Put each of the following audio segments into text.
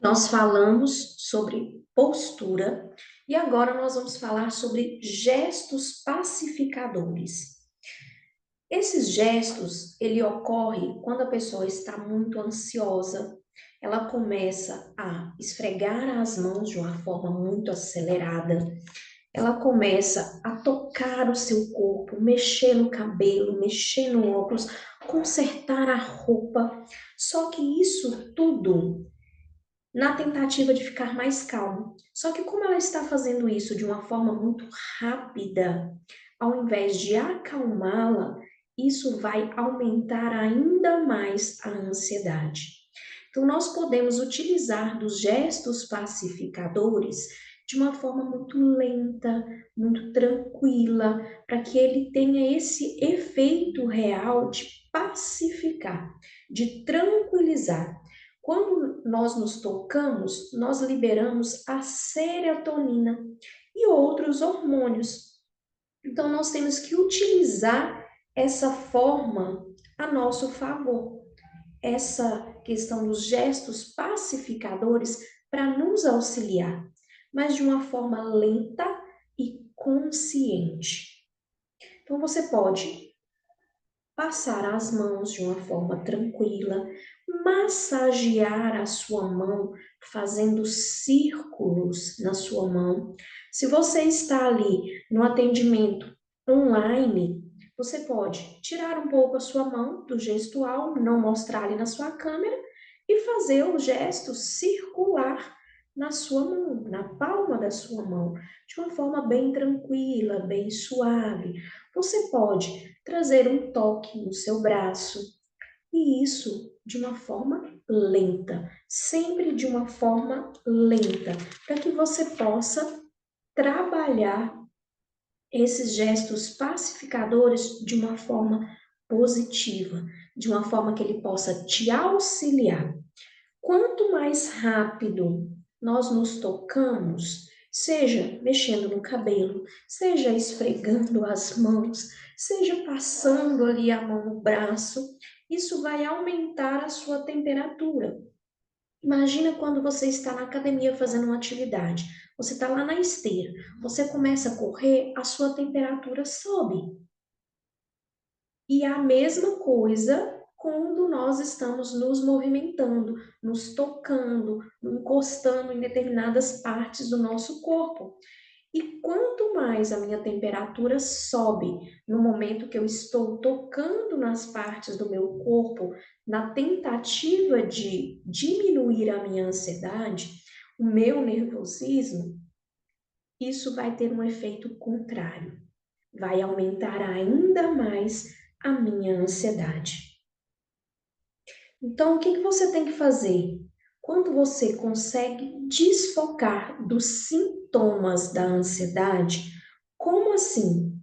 Nós falamos sobre postura e agora nós vamos falar sobre gestos pacificadores. Esses gestos, ele ocorre quando a pessoa está muito ansiosa, ela começa a esfregar as mãos de uma forma muito acelerada, ela começa a tocar o seu corpo, mexer no cabelo, mexer no óculos, consertar a roupa. Só que isso tudo na tentativa de ficar mais calmo. Só que como ela está fazendo isso de uma forma muito rápida, ao invés de acalmá-la, isso vai aumentar ainda mais a ansiedade. Então, nós podemos utilizar dos gestos pacificadores de uma forma muito lenta, muito tranquila, para que ele tenha esse efeito real de pacificar, de tranquilizar. Quando nós nos tocamos, nós liberamos a serotonina e outros hormônios. Então, nós temos que utilizar essa forma a nosso favor, essa questão dos gestos pacificadores para nos auxiliar, mas de uma forma lenta e consciente. Então, você pode passar as mãos de uma forma tranquila, massagear a sua mão, fazendo círculos na sua mão. Se você está ali no atendimento online, você pode tirar um pouco a sua mão do gestual, não mostrar ali na sua câmera e fazer o gesto circular na sua mão, na palma da sua mão, de uma forma bem tranquila, bem suave. Você pode trazer um toque no seu braço, e isso de uma forma lenta, sempre de uma forma lenta, para que você possa trabalhar esses gestos pacificadores de uma forma positiva, de uma forma que ele possa te auxiliar. Quanto mais rápido nós nos tocamos, seja mexendo no cabelo, seja esfregando as mãos, seja passando ali a mão no braço, isso vai aumentar a sua temperatura. Imagina quando você está na academia fazendo uma atividade, você está lá na esteira, você começa a correr, a sua temperatura sobe. E a mesma coisa quando nós estamos nos movimentando, nos tocando, encostando em determinadas partes do nosso corpo. E quanto mais a minha temperatura sobe no momento que eu estou tocando nas partes do meu corpo, na tentativa de diminuir a minha ansiedade, o meu nervosismo, isso vai ter um efeito contrário. Vai aumentar ainda mais a minha ansiedade. Então, o que você tem que fazer? Quando você consegue desfocar dos sintomas da ansiedade, como assim?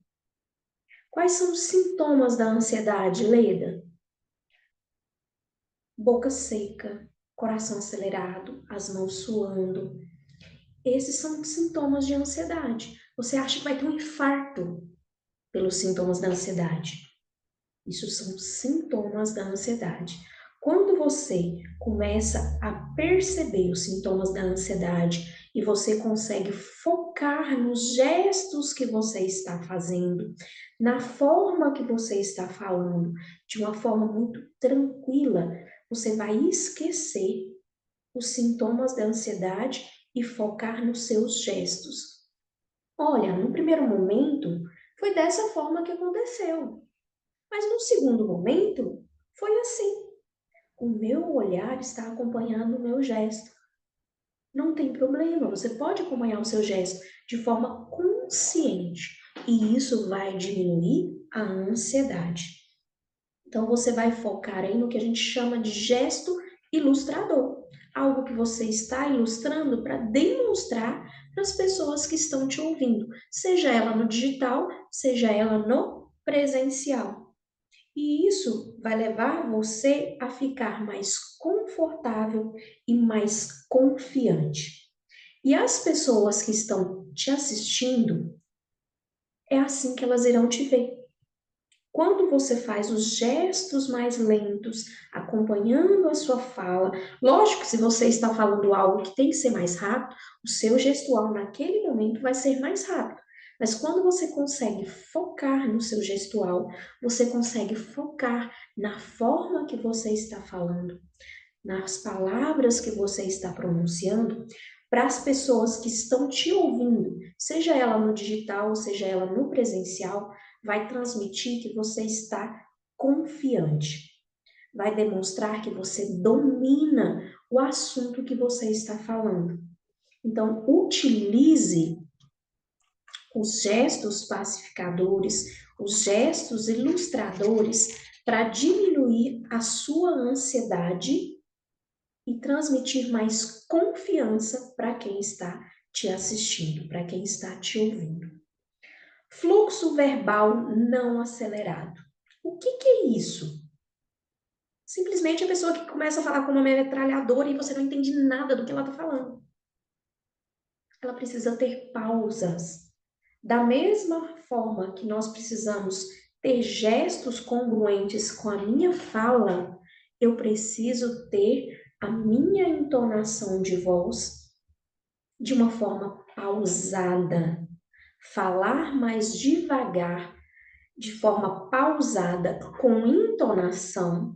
Quais são os sintomas da ansiedade, Leda? Boca seca, coração acelerado, as mãos suando. Esses são os sintomas de ansiedade. Você acha que vai ter um infarto pelos sintomas da ansiedade? Isso são sintomas da ansiedade. Quando você começa a perceber os sintomas da ansiedade e você consegue focar nos gestos que você está fazendo, na forma que você está falando, de uma forma muito tranquila, você vai esquecer os sintomas da ansiedade e focar nos seus gestos. Olha, no primeiro momento, foi dessa forma que aconteceu. Mas no segundo momento, foi assim. O meu olhar está acompanhando o meu gesto. Não tem problema, você pode acompanhar o seu gesto de forma consciente e isso vai diminuir a ansiedade. Então você vai focar aí no que a gente chama de gesto ilustrador, algo que você está ilustrando para demonstrar para as pessoas que estão te ouvindo, seja ela no digital, seja ela no presencial. E isso vai levar você a ficar mais confortável e mais confiante. E as pessoas que estão te assistindo, é assim que elas irão te ver, Quando você faz os gestos mais lentos, acompanhando a sua fala, lógico que se você está falando algo que tem que ser mais rápido, o seu gestual naquele momento vai ser mais rápido. Mas quando você consegue focar no seu gestual, você consegue focar na forma que você está falando, nas palavras que você está pronunciando, para as pessoas que estão te ouvindo, seja ela no digital, seja ela no presencial, vai transmitir que você está confiante. Vai demonstrar que você domina o assunto que você está falando. Então, utilize os gestos pacificadores, os gestos ilustradores para diminuir a sua ansiedade e transmitir mais confiança para quem está te assistindo, para quem está te ouvindo. Fluxo verbal não acelerado. O que é isso? Simplesmente a pessoa que começa a falar com uma metralhadora e você não entende nada do que ela está falando. Ela precisa ter pausas. Da mesma forma que nós precisamos ter gestos congruentes com a minha fala, eu preciso ter a minha entonação de voz de uma forma pausada. Falar mais devagar, de forma pausada, com entonação,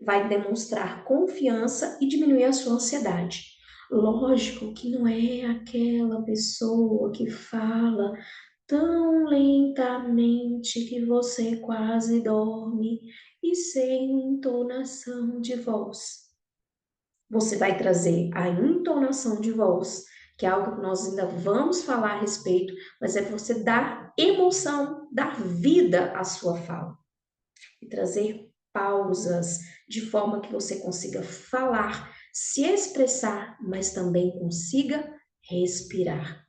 vai demonstrar confiança e diminuir a sua ansiedade. Lógico que não é aquela pessoa que fala tão lentamente que você quase dorme e sem entonação de voz. Você vai trazer a entonação de voz, que é algo que nós ainda vamos falar a respeito, mas é você dar emoção, dar vida à sua fala e trazer pausas de forma que você consiga falar, se expressar, mas também consiga respirar.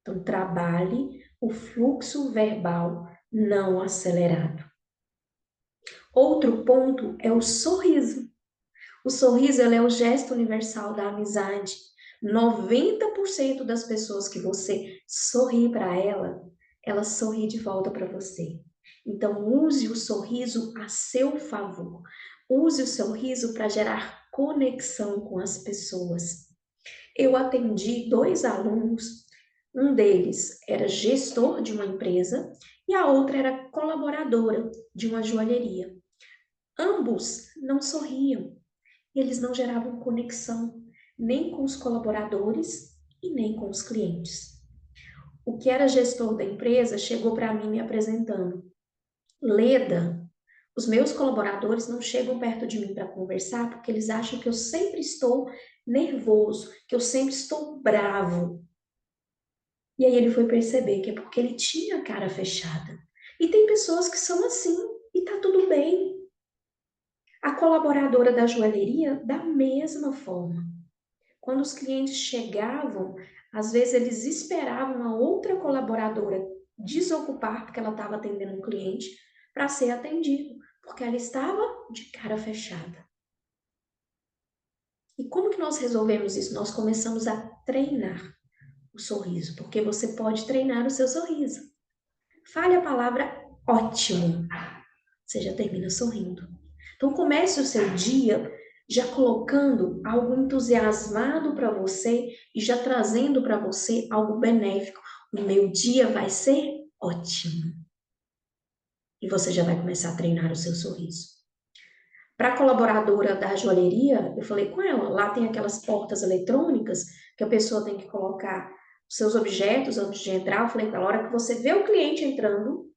Então, trabalhe o fluxo verbal não acelerado. Outro ponto é o sorriso. O sorriso é o gesto universal da amizade. 90% das pessoas que você sorri para ela, ela sorri de volta para você. Então, use o sorriso a seu favor. Use o sorriso para gerar conexão com as pessoas. Eu atendi 2 alunos, um deles era gestor de uma empresa e a outra era colaboradora de uma joalheria. Ambos não sorriam, eles não geravam conexão nem com os colaboradores e nem com os clientes. O que era gestor da empresa chegou para mim me apresentando: Leda, os meus colaboradores não chegam perto de mim para conversar porque eles acham que eu sempre estou nervoso, que eu sempre estou bravo. E aí ele foi perceber que é porque ele tinha a cara fechada. E tem pessoas que são assim, e tá tudo bem. A colaboradora da joalheria, da mesma forma. Quando os clientes chegavam, às vezes eles esperavam a outra colaboradora desocupar, porque ela estava atendendo um cliente, para ser atendido, porque ela estava de cara fechada. E como que nós resolvemos isso? Nós começamos a treinar o sorriso, porque você pode treinar o seu sorriso. Fale a palavra ótimo, você já termina sorrindo. Então comece o seu dia já colocando algo entusiasmado para você e já trazendo para você algo benéfico. O meu dia vai ser ótimo. E você já vai começar a treinar o seu sorriso. Para a colaboradora da joalheria, eu falei com ela, lá tem aquelas portas eletrônicas que a pessoa tem que colocar os seus objetos antes de entrar. Eu falei com ela, a hora que você vê o cliente entrando,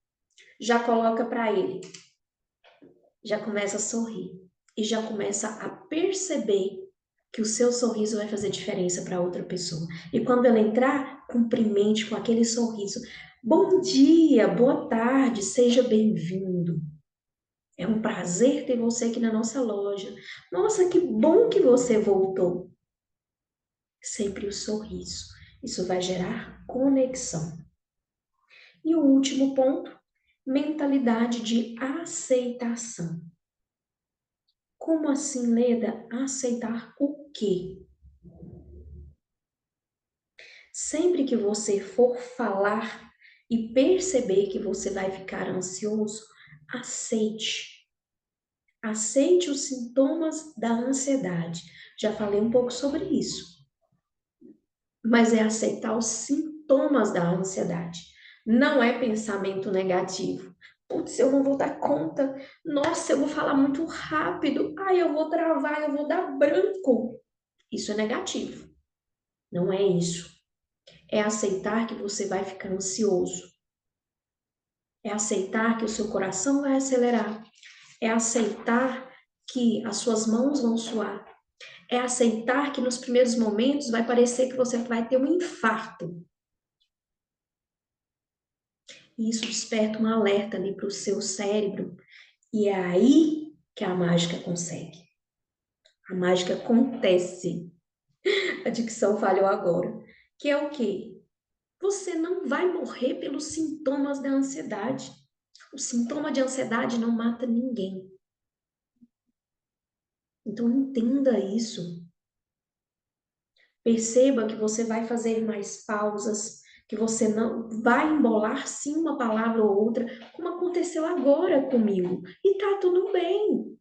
já coloca para ele. Já começa a sorrir e já começa a perceber que o seu sorriso vai fazer diferença para outra pessoa. E quando ela entrar, cumprimente com aquele sorriso. Bom dia, boa tarde, seja bem-vindo. É um prazer ter você aqui na nossa loja. Nossa, que bom que você voltou. Sempre o sorriso. Isso vai gerar conexão. E o último ponto, mentalidade de aceitação. Como assim, Leda? Aceitar o quê? Sempre que você for falar e perceber que você vai ficar ansioso, aceite. Aceite os sintomas da ansiedade. Já falei um pouco sobre isso. Mas é aceitar os sintomas da ansiedade. Não é pensamento negativo. Putz, eu não vou dar conta. Nossa, eu vou falar muito rápido. Ai, eu vou travar, eu vou dar branco. Isso é negativo. Não é isso. É aceitar que você vai ficar ansioso. É aceitar que o seu coração vai acelerar. É aceitar que as suas mãos vão suar. É aceitar que nos primeiros momentos vai parecer que você vai ter um infarto. E isso desperta um alerta ali para o seu cérebro. E é aí que a mágica consegue. A mágica acontece. A dicção falhou agora. Que é o quê? Você não vai morrer pelos sintomas da ansiedade. O sintoma de ansiedade não mata ninguém. Então entenda isso. Perceba que você vai fazer mais pausas, que você não vai embolar sim uma palavra ou outra, como aconteceu agora comigo. E tá tudo bem.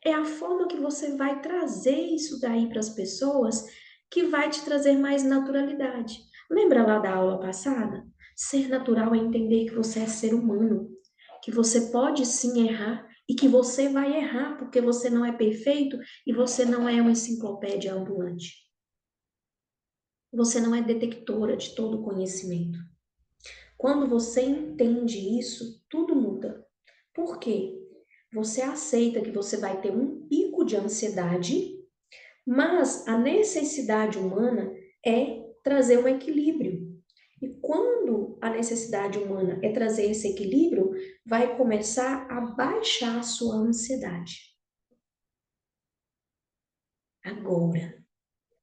É a forma que você vai trazer isso daí para as pessoas que vai te trazer mais naturalidade. Lembra lá da aula passada? Ser natural é entender que você é ser humano, que você pode sim errar e que você vai errar porque você não é perfeito e você não é uma enciclopédia ambulante. Você não é detectora de todo conhecimento. Quando você entende isso, tudo muda. Por quê? Você aceita que você vai ter um pico de ansiedade, mas a necessidade humana é trazer um equilíbrio. E quando a necessidade humana é trazer esse equilíbrio, vai começar a baixar a sua ansiedade. Agora,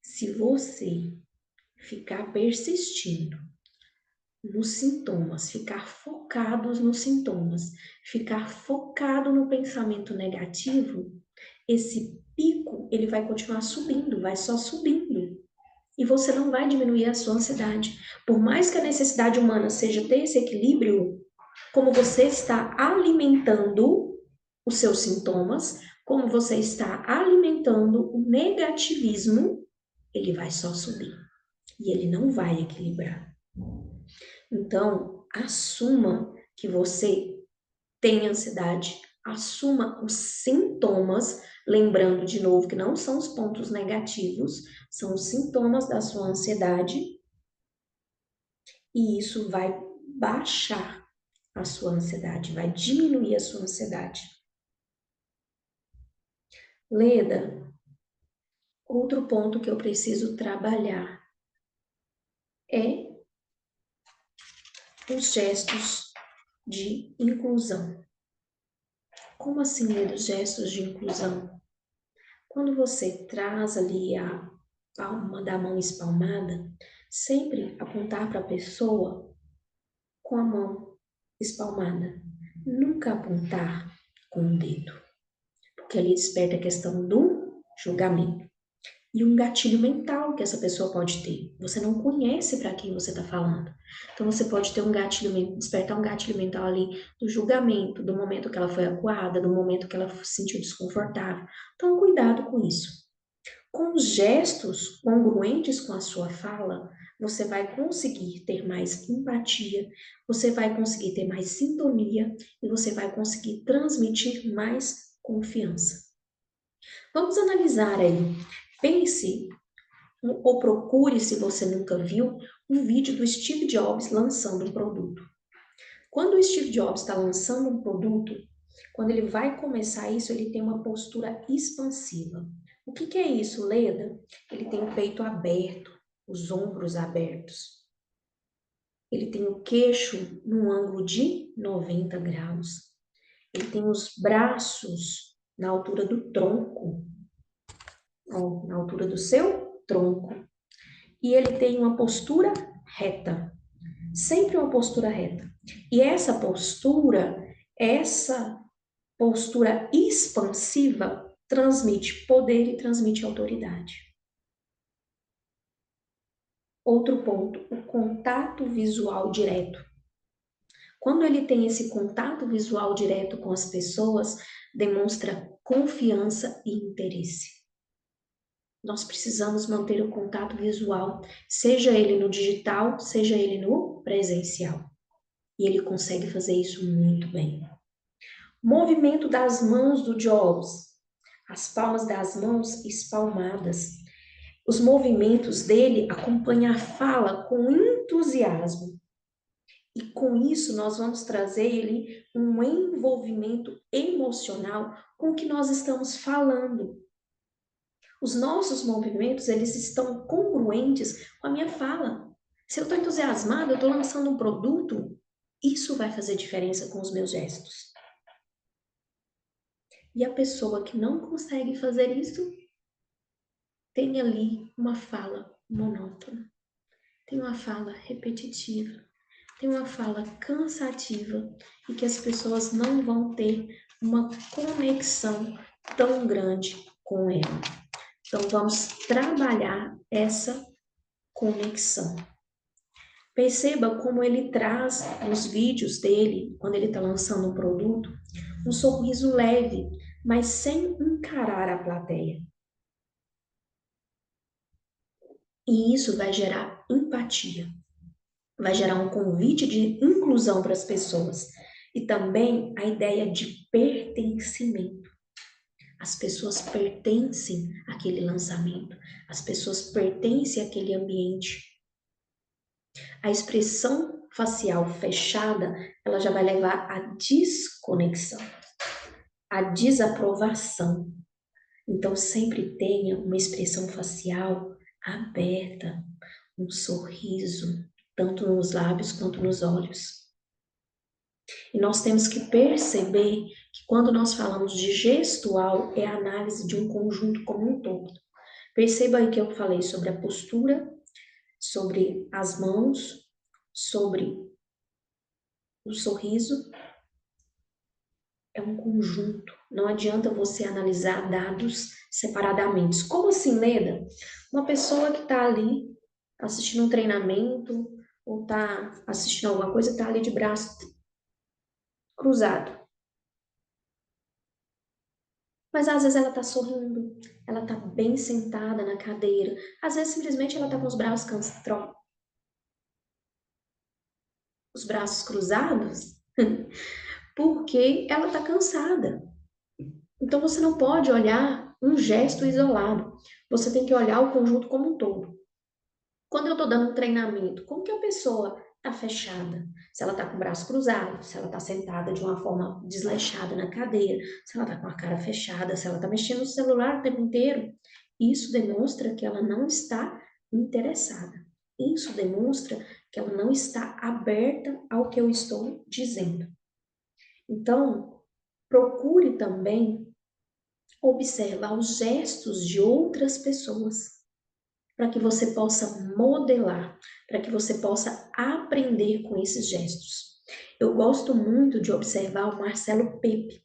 se você ficar persistindo nos sintomas, ficar focados nos sintomas, ficar focado no pensamento negativo, esse pico ele vai continuar subindo, vai só subindo. E você não vai diminuir a sua ansiedade. Por mais que a necessidade humana seja ter esse equilíbrio, como você está alimentando os seus sintomas, como você está alimentando o negativismo, ele vai só subir. E ele não vai equilibrar. Então, assuma que você tem ansiedade, assuma os sintomas, lembrando de novo que não são os pontos negativos, são os sintomas da sua ansiedade, e isso vai baixar a sua ansiedade, vai diminuir a sua ansiedade. Leda, outro ponto que eu preciso trabalhar é os gestos de inclusão. Como assim, Leda, os gestos de inclusão? Quando você traz ali a palma da mão espalmada, sempre apontar para a pessoa com a mão espalmada. Nunca apontar com o dedo, porque ali desperta a questão do julgamento. E um gatilho mental que essa pessoa pode ter. Você não conhece para quem você está falando. Então você pode ter um gatilho mental, despertar um gatilho mental ali do julgamento, do momento que ela foi acuada, do momento que ela se sentiu desconfortável. Então cuidado com isso. Com os gestos congruentes com a sua fala, você vai conseguir ter mais empatia, você vai conseguir ter mais sintonia e você vai conseguir transmitir mais confiança. Vamos analisar aí. Pense ou procure, se você nunca viu, um vídeo do Steve Jobs lançando um produto. Quando o Steve Jobs está lançando um produto, quando ele vai começar isso, ele tem uma postura expansiva. O que é isso, Leda? Ele tem o peito aberto, os ombros abertos. Ele tem o queixo num ângulo de 90 graus. Ele tem os braços na altura do tronco, ó, na altura do seu tronco. E ele tem uma postura reta, sempre uma postura reta. E essa postura expansiva transmite poder e transmite autoridade. Outro ponto, o contato visual direto. Quando ele tem esse contato visual direto com as pessoas, demonstra confiança e interesse. Nós precisamos manter o contato visual, seja ele no digital, seja ele no presencial. E ele consegue fazer isso muito bem. Movimento das mãos do Jobs. As palmas das mãos espalmadas. Os movimentos dele acompanham a fala com entusiasmo. E com isso nós vamos trazer ele um envolvimento emocional com o que nós estamos falando. Os nossos movimentos, eles estão congruentes com a minha fala. Se eu estou entusiasmada, eu estou lançando um produto, isso vai fazer diferença com os meus gestos. E a pessoa que não consegue fazer isso, tem ali uma fala monótona, tem uma fala repetitiva, tem uma fala cansativa e que as pessoas não vão ter uma conexão tão grande com ela. Então, vamos trabalhar essa conexão. Perceba como ele traz nos vídeos dele, quando ele está lançando um produto, um sorriso leve, mas sem encarar a plateia. E isso vai gerar empatia, vai gerar um convite de inclusão para as pessoas e também a ideia de pertencimento. As pessoas pertencem àquele lançamento, as pessoas pertencem àquele ambiente. A expressão facial fechada, ela já vai levar à desconexão, à desaprovação. Então, sempre tenha uma expressão facial aberta, um sorriso, tanto nos lábios quanto nos olhos. E nós temos que perceber que quando nós falamos de gestual, é a análise de um conjunto como um todo. Perceba aí que eu falei sobre a postura, sobre as mãos, sobre o sorriso. É um conjunto. Não adianta você analisar dados separadamente. Como assim, Leda? Uma pessoa que está ali assistindo um treinamento ou está assistindo alguma coisa, está ali de braço cruzado. Mas às vezes ela está sorrindo, ela está bem sentada na cadeira. Às vezes simplesmente ela está com os braços cruzados, porque ela está cansada. Então você não pode olhar um gesto isolado. Você tem que olhar o conjunto como um todo. Quando eu estou dando um treinamento, como que a pessoa está fechada? Se ela está com o braço cruzado, se ela está sentada de uma forma desleixada na cadeira, se ela está com a cara fechada, se ela está mexendo no celular o tempo inteiro. Isso demonstra que ela não está interessada. Isso demonstra que ela não está aberta ao que eu estou dizendo. Então, procure também observar os gestos de outras pessoas, para que você possa modelar, para que você possa aprender com esses gestos. Eu gosto muito de observar o Marcelo Pepe.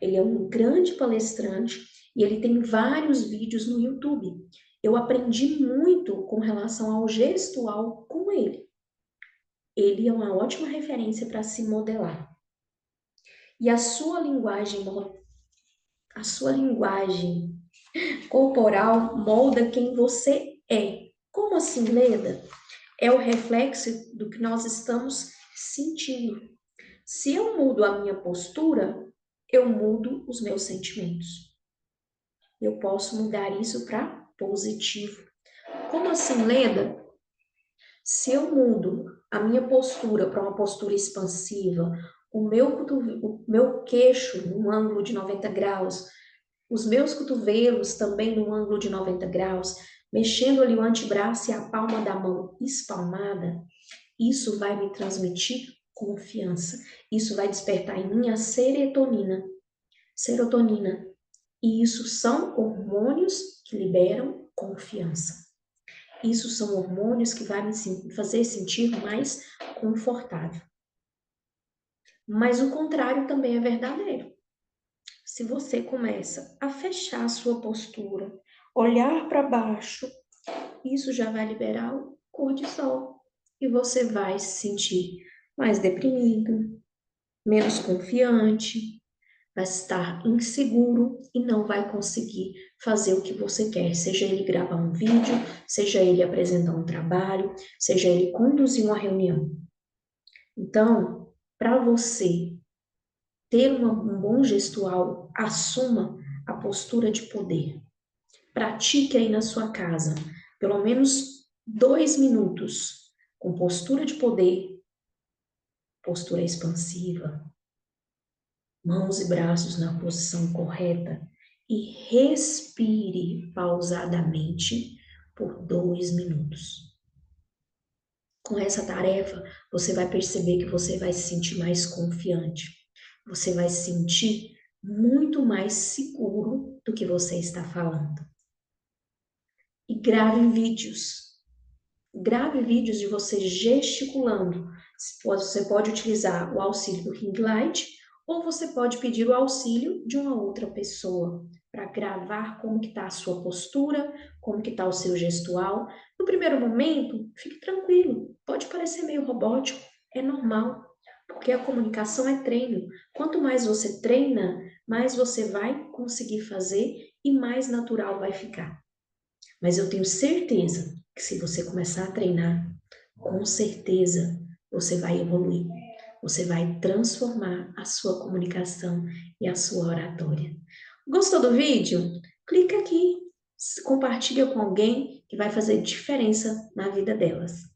Ele é um grande palestrante e ele tem vários vídeos no YouTube. Eu aprendi muito com relação ao gestual com ele. Ele é uma ótima referência para se modelar. E a sua linguagem corporal molda quem você é. Como assim, Leda? É o reflexo do que nós estamos sentindo. Se eu mudo a minha postura, eu mudo os meus sentimentos. Eu posso mudar isso para positivo. Como assim, Leda? Se eu mudo a minha postura para uma postura expansiva, o meu queixo num ângulo de 90 graus, os meus cotovelos também num ângulo de 90 graus, mexendo ali o antebraço e a palma da mão espalmada, isso vai me transmitir confiança. Isso vai despertar em mim a serotonina. Serotonina. E isso são hormônios que liberam confiança. Isso são hormônios que vai me fazer sentir mais confortável. Mas o contrário também é verdadeiro. Se você começa a fechar a sua postura, olhar para baixo, isso já vai liberar o cortisol e você vai se sentir mais deprimido, menos confiante, vai estar inseguro e não vai conseguir fazer o que você quer, seja ele gravar um vídeo, seja ele apresentar um trabalho, seja ele conduzir uma reunião. Então, para você ter um bom gestual, assuma a postura de poder. Pratique aí na sua casa, pelo menos 2 minutos, com postura de poder, postura expansiva, mãos e braços na posição correta e respire pausadamente por 2 minutos. Com essa tarefa, você vai perceber que você vai se sentir mais confiante. Você vai se sentir muito mais seguro do que você está falando. E grave vídeos. Grave vídeos de você gesticulando. Você pode utilizar o auxílio do ring light ou você pode pedir o auxílio de uma outra pessoa para gravar como que está a sua postura, como que está o seu gestual. No primeiro momento, fique tranquilo. Pode parecer meio robótico, é normal, porque a comunicação é treino. Quanto mais você treina, mais você vai conseguir fazer e mais natural vai ficar. Mas eu tenho certeza que se você começar a treinar, com certeza você vai evoluir. Você vai transformar a sua comunicação e a sua oratória. Gostou do vídeo? Clica aqui, compartilha com alguém que vai fazer diferença na vida delas.